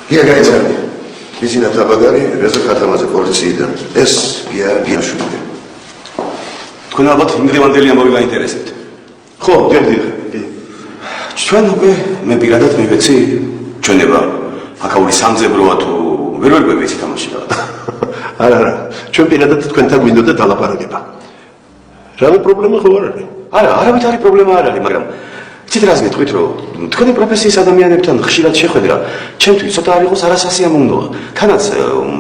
გია გაიცანი. მისინა თაბაგარი რეზო ქათამაძე პოლიციიდან. ეს გია გიაშვილი. თქვენ ალბათ იმდრევანდელი ამბავი გაინტერესებთ. ხო, გერდი. ჩვენ უკვე მე პირადად მივეცი ჩვენება აკაური სამძებროა თუ ვერ ვიცი თამაშია. არა, ჩვენ პირადად თქვენთან გვინდოდა დალაპარაკება. რამე პრობლემა ხო არ არის? არა, არავით არის პრობლემა არ არის, მაგრამ ცით რას გეტყვით, რომ თქვენი პროფესიის ადამიანებთან ხშირად შეხვედრა ჩემთვის ცოტა არ იყოს არასასიამოვნოა. თანაც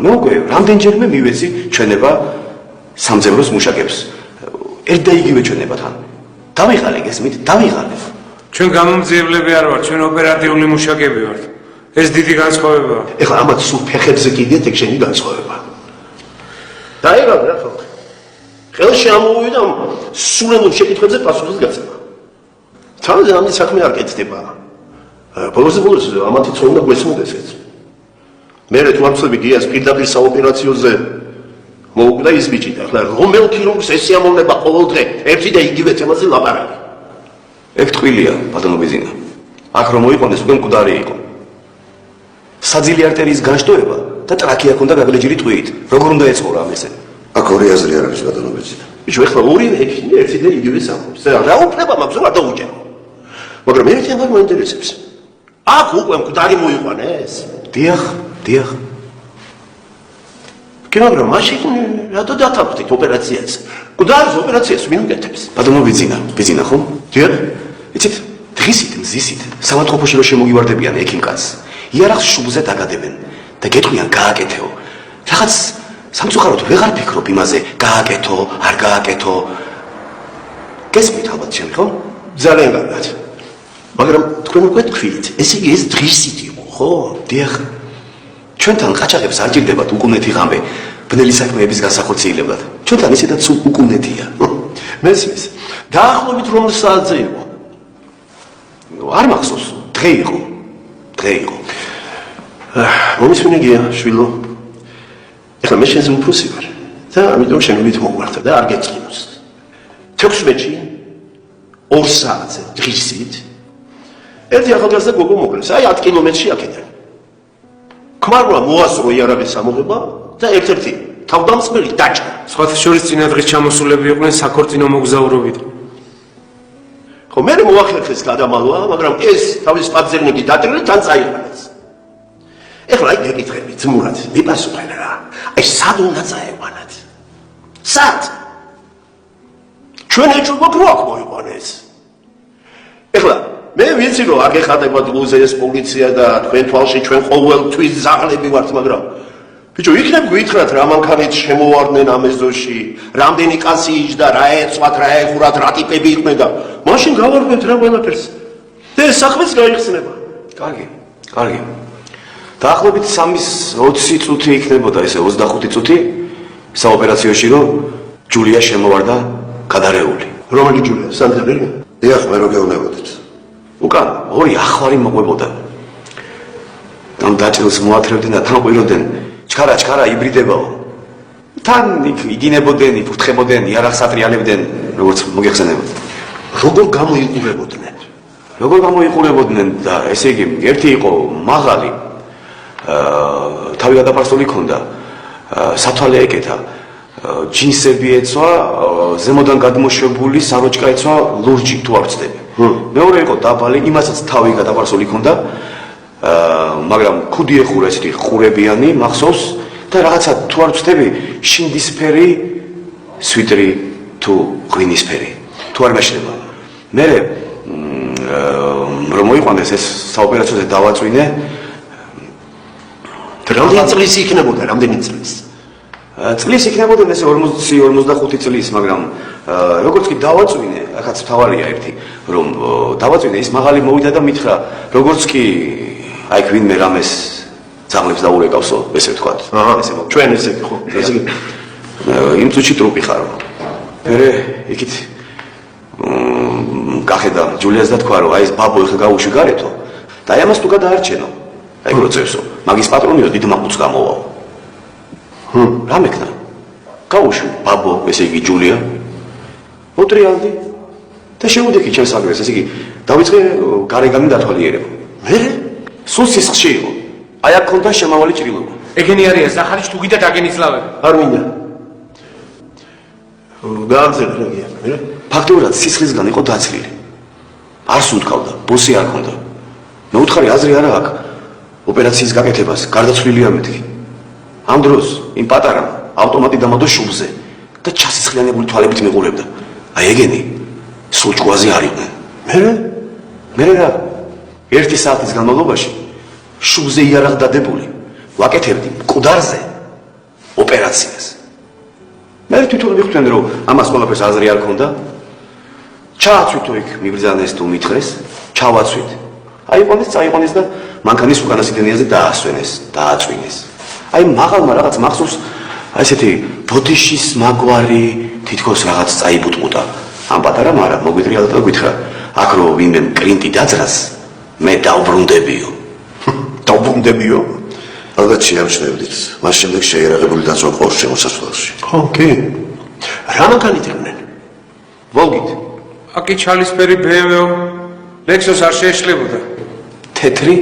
მე უკვე რამდენჯერმე მივეცი ჩვენება სამძებროს მუშაკებს. ერთ და იგივე ჩვენებათან. დავიღალე გესმით, დავიღალე. ჩვენ გამომძიებლები არ ვართ, ჩვენ ოპერატიული მუშაკები ვართ. ეს დიდი განსხვავებაა. ეხლა ამათ სულ ფეხებზე კიდეთ ეგ შენი განსხვავება. დაიღალე რა ხო? ხელში ამოვიდა სულ შეკითხვებზე პასუხის გაცემა. თავზე ამის საქმე არ კეთდება. ბოლოს ამათი ცოდნა გვესმოდეს ეს. მე თუ არ ვწები გიას პირდაპირ საოპერაციოზე მოუკვდა ის ბიჭი და ახლა რომელ ქირურგს ეს სიამოვნება ყოველ დღე ერთი და იგივე თემაზე ლაპარაკი. ეგ ტყილია, ბატონო ბიზინა. აქ რომ მოიყვანეს უკვე მკვდარი იყო. საძილი არტერიის განშტოება და ტრაქეა ჰქონდა გაგლეჯილი ტყვიით. როგორ უნდა ეწყო ამ ესე? აქ ორი აზრი არ არის ბატონო ბიზინა. ბიჭო, ეხლა ორივე ექიმი ერთი და იგივე სამობს. რა უფლება მაქვს რა დაუჯერო. მაგრამ ერთი ამბავი მოინტერესებს. აქ უკვე მკვდარი მოიყვანეს. დიახ. მაგრამ მაშინ რატო დათავხდით ოპერაციას? მკვდარის ოპერაციას ვინ უკეთებს? ბატონო ბიზინა ხო? დიახ. იცით, დღისით, მზისით, სამათყოფოში რომ შემოგივარდებიან ექიმკაცს, იარაღს შუბლზე დაგადებენ და გეტყვიან გააკეთეო. რაღაც სამწუხაროდ ვეღარ ფიქრობ იმაზე, გააკეთო, არ გააკეთო. გესმით ალბათ ჩემი ხო? ძალიან კარგად. მაგრამ თქვენ უკვე თქვით, ესე იგი ეს დღისით იყო, ხო? დიახ. ჩვენთან ყაჩაღებს არ ჭირდებათ უკუნეთი ღამე ბნელი საქმეების განსახორციელებლად. ჩვენთან ისედაც უკუნეთია. მესმის. დაახლოებით რომელ საათზე იყო? არ მახსოვს, დღე იყო. მომისმენი გია, შვილო. ეხლა მე შენზე უფროსი ვარ და ამიტომ შენობით მოვმართა და არ გეწყინოს. 16-ში 2 საათზე დღისით ერთი ახალგაზრდა გოგო მოკლეს, აი 10 კილომეტრში აქედან. ქმარმა მოასწრო იარაღის ამოღება და ერთ-ერთი თავდამსხმელი დაჭრა. სხვათა შორის წინადღის ჩამოსულები იყვნენ საქორწინო მოგზაურობით. ხო, მე მოახერხეს გადამალვა, მაგრამ ეს თავის პაძერნიკი დატრიალე თან წაიყვანეს. ეხლა აი გეკითხები, ძმურად, მიპასუხენ რა. აი სად უნდა წაეყვანათ? სად? ჩვენ ეჭვობთ რო აქ მოიყვანეს. ეხლა მე ვიცი რომ არ გეხატებათ გულზე ეს პოლიცია და თქვენ თვალში ჩვენ ყოველთვის ზაღლები ვართ, მაგრამ ბიჭო, იქნებ გითხრათ რა მანქანით შემოვარდნენ ამ ეზოში, რამდენი კაცი იჯდა, რა ეწვათ, რა ეხურათ, რა ტიპები იყვნენ და მაშინ გავარკვევთ რა ყველაფერს. და ეს საქმეც გაიხსნება. კარგი. დაახლოებით 3-20 წუთი იქნებოდა ესე 25 წუთი საოპერაციოში რომ ჯულია შემოვარდა გადარეული. რომელი ჯულია? სანდრელი? დიახ, მე რო გეუბნებოდით. უკან ორი ახვარი მოყვებოდა. ამ დაჭრილს მოათრევდნენ და თან ყვიროდნენ. ჩქარა იბრიდებაო. თან იგინებოდნენ, იფრთხებოდნენ, იარაღს ატრიალებდნენ, როგორც მოგეხსენებათ. როგორ გამოიყურებოდნენ და ესე იგი ერთი იყო მაღალი, თავი გადაფარსული ჰქონდა, სათვალე ეკეთა, ჯინსები ეცვა, ზემოდან გადმოშვებული საროჭკა ეცვა ლურჯი თუ არ ვცდები. მეორე იყო დაბალი, იმასაც თავი გადაფარსული ჰქონდა, მაგრამ ქუდი ეხურა ესეთი ყურებიანი, მახსოვს და რაღაცა თუ არ ვცდები, შინდისფერი სვიტრი თუ ღვინისფერი. თუ არ მეშლება. მე რომ მოიყვანეს ეს საოპერაციოზე დავაწვინე. რამდენი წლის იქნებოდა, რამდენი წლის? წლის იქნებოდა ესე 40-45 წლის, მაგრამ როგორც კი დავაწვინე, ახაც თავარია ერთი, რომ დავაწვინე, ის მაღალი მოვიდა და მითხრა, როგორც კი აი ვინმე რამეს ძაღლებს დაურეკავსო, ესე ვთქვათ. ჩვენ ესე ხო. ესე იგი იმ წუთში ტრუპი ხარო. მე იქით გახედა ჯულიას და თქვა, რომ აი ეს ბაბო ეხლა გაუშვი გარეთო და აი ამას თუ გადაარჩენო. აი პროცესო, მაგის პატრონიო დიდ მაყუთს გამოვაო. რა მეკნა? გაუშვი ბაბო, ესე იგი ჯულია. მოტრიალდი და შემოდექი ჩემს აგრეს, ესე იგი დავიწყე გარეგანი დათვალიერება. მე სულ სისხლში იყო. აი აქ ქონდა შემავალი ჭრილობა. ეგენი არის ზახარიჩ თუ გიდა დაგენიცლავები. არ მინდა. გააგზავნე რეგია. მე ფაქტობრივად სისხლისგან იყო დაცლილი. არ სუნთქავდა, ბოსი არ ქონდა. მე უთხარი აზრი არა აქვს ოპერაციის გაკეთებას, გარდაცვლილია მეთქი. ამ დროს იმ პატარამ ავტომატი დამადო შუბზე და ჩასისხლიანებული თვალებით მეყურებდა. აი ეგენი სულ ჭკუაზე არ იყვნენ. მე რა 1 საათის განმავლობაში შუბზე იარაღ დადებული ვაკეთებდი მკვდარზე ოპერაციას. მე თვითონ ვიხდენ რომ ამას ყველაფერს აზრი არ ქონდა. ჩააცვითო იქ მიბრძანეს თუ მითხრეს, ჩავაცვით. აიყვანეს, წაიყვანეს და მანქანის უკანასკნელიაზე დაასვენეს, დააწვინეს. აი მაღალმა რაღაც მახსოვს აი ესეთი ბოდიშის მაგვარი თითქოს რაღაც წაიბუტყუტა. ამ პატარამ არა მოგვიტრიალა და გითხრა, აქ რო ვინმე კლინტი დაძრას, მე დავბრუნდებიო. დავბრუნდებიო? ალბათ შეამჩნევდით. მას შემდეგ შეიარაღებული დაწვა ყავს შემოსასვლელში. ხო, კი. რა მანქანით იყვნენ? ვოლგით, აკი ჩალისფერი BMW ლექსოს არ შეეშლებოდა. თეთრი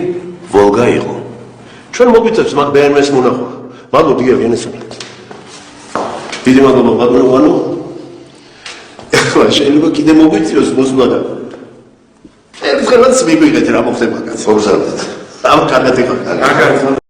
ვოლგა იყო. ჩვენ მოგვიწევს მაგ BMW-ს მონახვა. მადლობ იგივე ენესმე. დიდი მადლობა ბატონო ვანო. ეხლა შეიძლება კიდე მოგვიწიოს მოსვლა და ერთ ხელს მიგვიღეთ რა მოხდება კაცო. მოგზაურდით. ამ კარგად იყო. კარგად.